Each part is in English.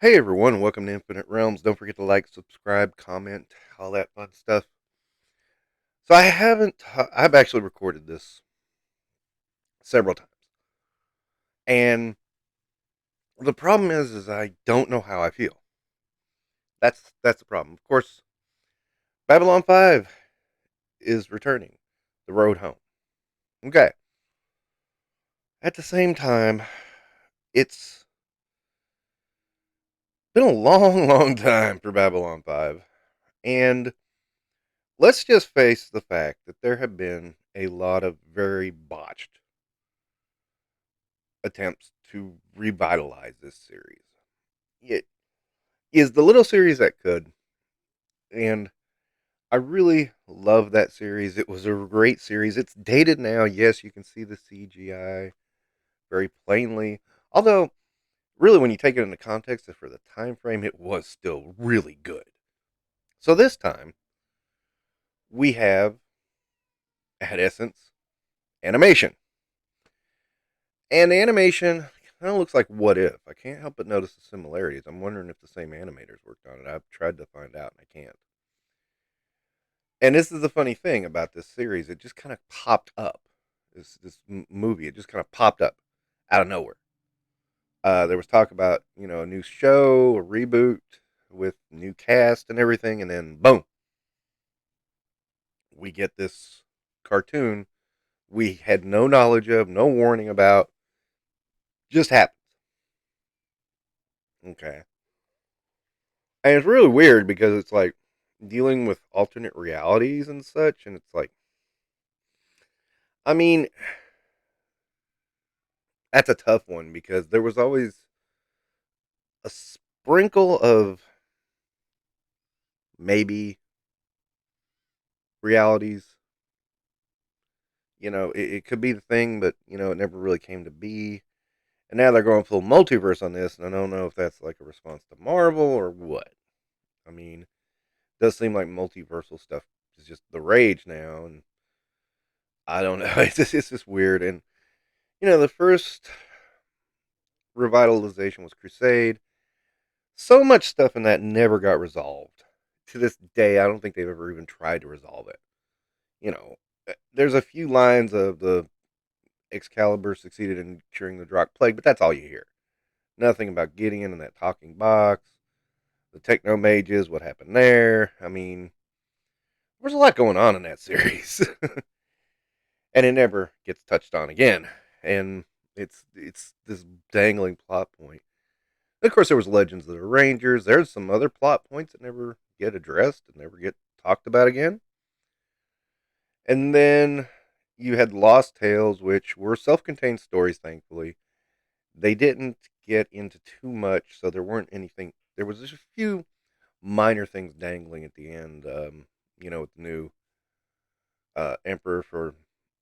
Hey everyone, welcome to Infinite Realms. Don't forget to like, subscribe, comment, all that fun stuff. So I've actually recorded this several times. And the problem is I don't know how I feel. That's the problem. Of course, Babylon 5 is returning, the road home. Okay. At the same time, it's been a long, long time for Babylon 5. And let's just face the fact that there have been a lot of very botched attempts to revitalize this series. It is the little series that could, and I really love that series. It was a great series. It's dated now. Yes, you can see the CGI very plainly. Although, really, when you take it into context for the time frame, it was still really good. So this time we have, at essence, animation, and the animation kind of looks like What If. I can't help but notice the similarities. I'm wondering if the same animators worked on it. I've tried to find out, and I can't. And this is the funny thing about this series. It just kind of popped up. This movie, it just kind of popped up out of nowhere. There was talk about a new show, a reboot with new cast and everything, and then boom, we get this cartoon we had no knowledge of, no warning about. Just happens. Okay, and it's really weird because it's like dealing with alternate realities and such, and it's like, I mean, that's a tough one because there was always a sprinkle of maybe realities. It could be the thing, but it never really came to be. And now they're going full multiverse on this, and I don't know if that's like a response to Marvel or what. I mean, it does seem like multiversal stuff is just the rage now, and I don't know. It's just weird. And the first revitalization was Crusade. So much stuff in that never got resolved. To this day, I don't think they've ever even tried to resolve it. There's a few lines of the Excalibur succeeded in curing the Drakh plague, but that's all you hear. Nothing about Gideon and that talking box, the techno mages, what happened there. I mean, there's a lot going on in that series, and it never gets touched on again. And it's this dangling plot point. And of course, there was Legends of the Rangers. There's some other plot points that never get addressed and never get talked about again. And then you had Lost Tales, which were self-contained stories, thankfully. They didn't get into too much, so there weren't anything. There was just a few minor things dangling at the end. With the new emperor for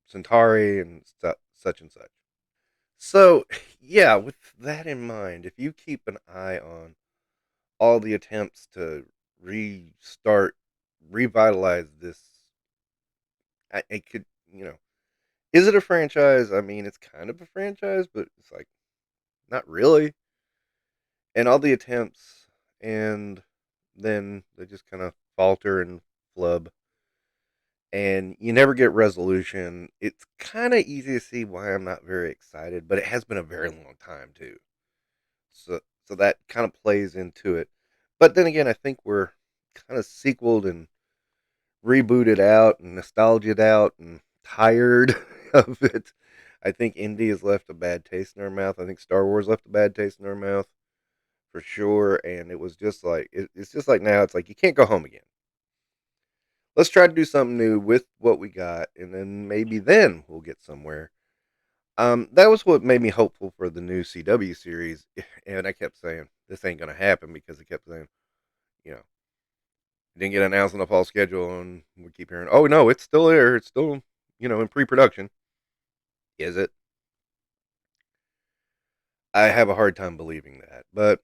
Centauri and such and such. So, yeah, with that in mind, if you keep an eye on all the attempts to restart, revitalize this, it could, is it a franchise? I mean, it's kind of a franchise, but it's like not really. And all the attempts, and then they just kind of falter and flub, and you never get resolution. It's kind of easy to see why I'm not very excited, but it has been a very long time too. So that kind of plays into it. But then again, I think we're kind of sequeled and rebooted out and nostalgiaed out and tired of it. I think Indy has left a bad taste in our mouth. I think Star Wars left a bad taste in our mouth for sure. And it was just like it's just like now. It's like you can't go home again. Let's try to do something new with what we got, and then maybe we'll get somewhere. That was what made me hopeful for the new CW series, and I kept saying this ain't gonna happen because it kept saying, you know, it didn't get announced on the fall schedule, and we keep hearing, oh no, it's still there, it's still in pre-production. Is it? I have a hard time believing that, but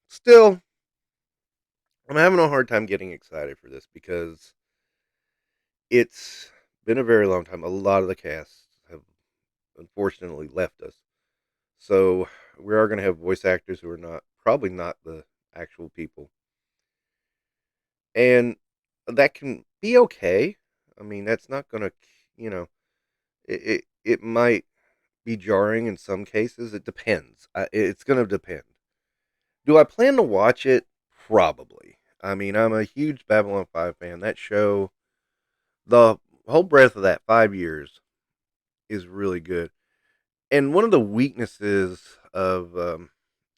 still, I'm having a hard time getting excited for this because it's been a very long time. A lot of the cast have unfortunately left us. So we are going to have voice actors who are not probably not the actual people, and that can be okay. I mean, that's not gonna, you know, it might be jarring in some cases. It depends. It's gonna depend. Do I plan to watch it? Probably. I mean, I'm a huge Babylon 5 fan. That show, the whole breadth of that 5 years is really good. And one of the weaknesses of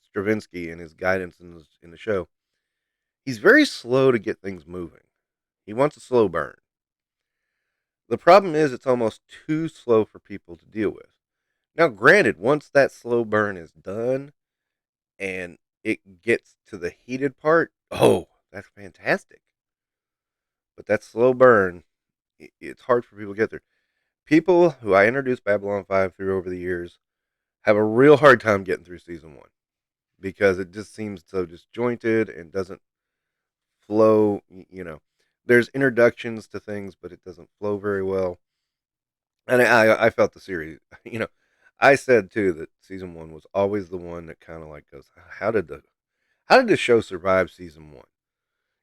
Stravinsky and his guidance in the show, he's very slow to get things moving. He wants a slow burn. The problem is it's almost too slow for people to deal with. Now, granted, once that slow burn is done and it gets to the heated part, oh, that's fantastic. But that slow burn, it's hard for people to get there. People who I introduced Babylon 5 through over the years have a real hard time getting through season one because it just seems so disjointed and doesn't flow. There's introductions to things, but it doesn't flow very well. And I felt the series, you know, I said too that season one was always the one that kind of like goes, how did the show survive season one?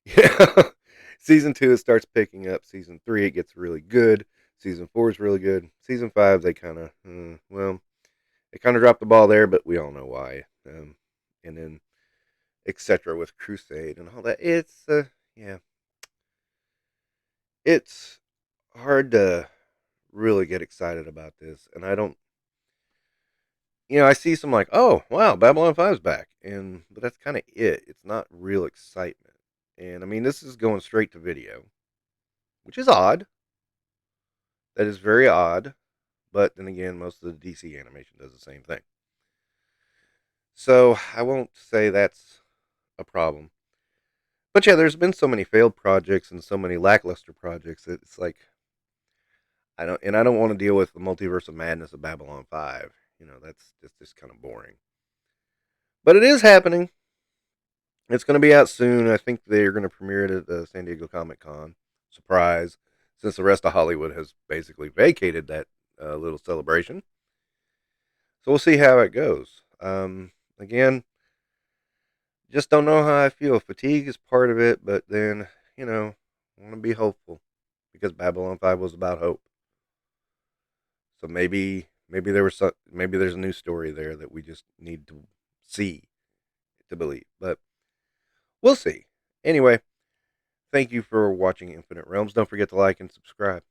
Yeah. Season two, it starts picking up. Season three, it gets really good. Season four is really good. Season five, they kind of, they kind of dropped the ball there, but we all know why. And then, etc. with Crusade and all that. Yeah, it's hard to really get excited about this. And I don't, I see some like, oh, wow, Babylon 5's back. But that's kind of it. It's not real excitement. And I mean, this is going straight to video, which is odd. That is very odd. But then again, most of the DC animation does the same thing. So I won't say that's a problem. But yeah, there's been so many failed projects and so many lackluster projects that it's like I don't want to deal with the multiverse of madness of Babylon 5. That's just kind of boring. But it is happening. It's going to be out soon. I think they're going to premiere it at the San Diego Comic Con. Surprise, since the rest of Hollywood has basically vacated that little celebration. So we'll see how it goes. Again, just don't know how I feel. Fatigue is part of it, but then, I want to be hopeful because Babylon 5 was about hope. So maybe maybe there's a new story there that we just need to see to believe. But we'll see. Anyway, thank you for watching Infinite Realms. Don't forget to like and subscribe.